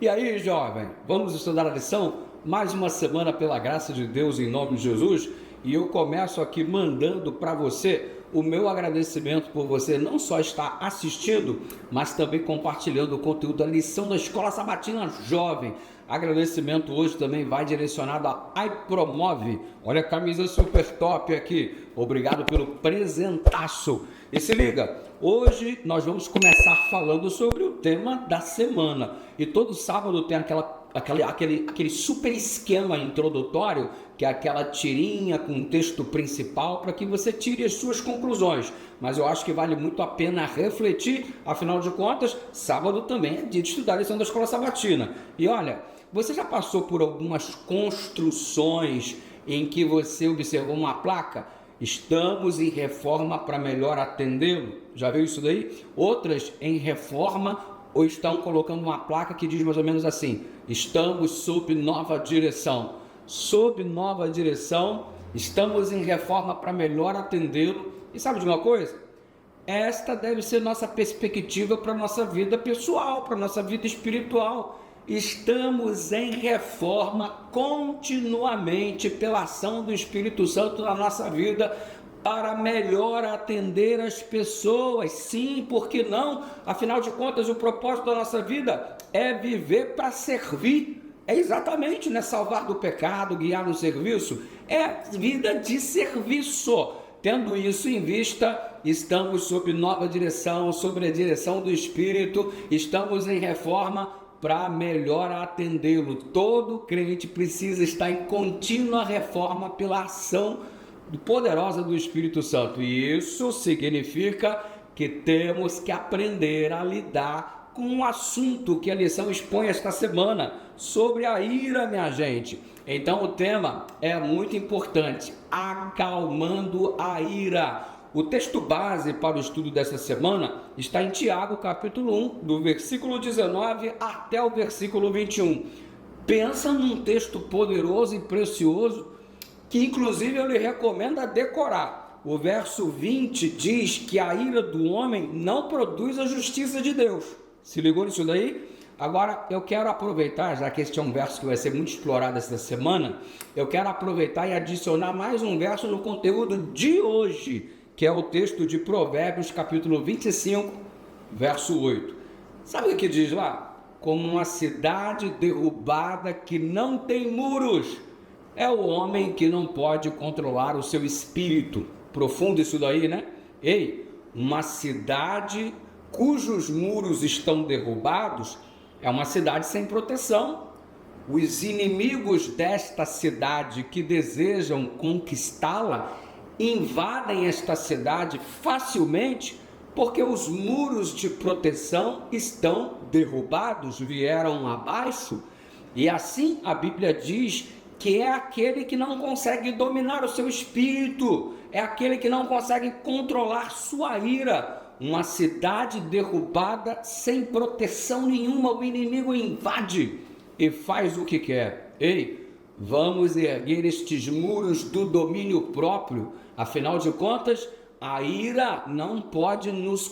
E aí, jovem, vamos estudar a lição? Mais uma semana pela graça de Deus em nome de Jesus. E eu começo aqui mandando para você o meu agradecimento por você não só estar assistindo, mas também compartilhando o conteúdo da lição da Escola Sabatina Jovem. Agradecimento hoje também vai direcionado a iPromove. Olha a camisa super top aqui. Obrigado pelo presentaço. E se liga, hoje nós vamos começar falando sobre o tema da semana. E todo sábado tem aquele super esquema introdutório, que é aquela tirinha com o texto principal para que você tire as suas conclusões. Mas eu acho que vale muito a pena refletir, afinal de contas, sábado também é dia de estudar a lição da Escola Sabatina. E olha, você já passou por algumas construções em que você observou uma placa? Estamos em reforma para melhor atendê-lo. Já viu isso daí? Outras em reforma ou estão colocando uma placa que diz mais ou menos assim: estamos sob nova direção. Sob nova direção, estamos em reforma para melhor atendê-lo. E sabe de uma coisa? Esta deve ser nossa perspectiva para a nossa vida pessoal, para a nossa vida espiritual. Estamos em reforma continuamente pela ação do Espírito Santo na nossa vida para melhor atender as pessoas. Sim, por que não? Afinal de contas, o propósito da nossa vida é viver para servir. É exatamente, né? Salvar do pecado, guiar no serviço. É vida de serviço. Tendo isso em vista, estamos sob nova direção, sob a direção do Espírito, estamos em reforma para melhor atendê-lo. Todo crente precisa estar em contínua reforma pela ação poderosa do Espírito Santo. E isso significa que temos que aprender a lidar com um assunto que a lição expõe esta semana, sobre a ira, minha gente. Então o tema é muito importante: acalmando a ira. O texto base para o estudo dessa semana está em Tiago, capítulo 1, do versículo 19 até o versículo 21. Pensa num texto poderoso e precioso, que inclusive eu lhe recomendo a decorar. O verso 20 diz que a ira do homem não produz a justiça de Deus. Se ligou nisso daí? Agora, eu quero aproveitar, já que este é um verso que vai ser muito explorado essa semana, eu quero aproveitar e adicionar mais um verso no conteúdo de hoje, que é o texto de Provérbios, capítulo 25, verso 8. Sabe o que diz lá? Como uma cidade derrubada que não tem muros, é o homem que não pode controlar o seu espírito. Profundo isso daí, né? Ei, uma cidade cujos muros estão derrubados é uma cidade sem proteção. Os inimigos desta cidade que desejam conquistá-la invadem esta cidade facilmente porque os muros de proteção estão derrubados, vieram abaixo. E assim a Bíblia diz que é aquele que não consegue dominar o seu espírito, é aquele que não consegue controlar sua ira. Uma cidade derrubada sem proteção nenhuma, o inimigo invade e faz o que quer. Ei, vamos erguer estes muros do domínio próprio. Afinal de contas, a ira não pode nos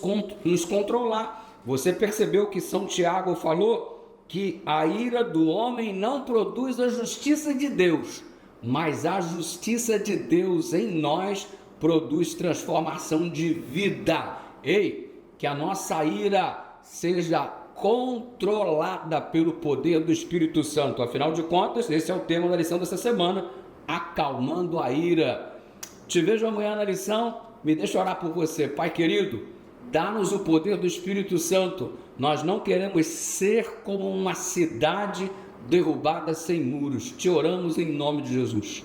controlar. Você percebeu que São Tiago falou que a ira do homem não produz a justiça de Deus, mas a justiça de Deus em nós produz transformação de vida. Ei, que a nossa ira seja controlada pelo poder do Espírito Santo. Afinal de contas, esse é o tema da lição dessa semana: acalmando a ira. Te vejo amanhã na lição. Me deixa orar por você. Pai querido, dá-nos o poder do Espírito Santo. Nós não queremos ser como uma cidade derrubada sem muros. Te oramos em nome de Jesus.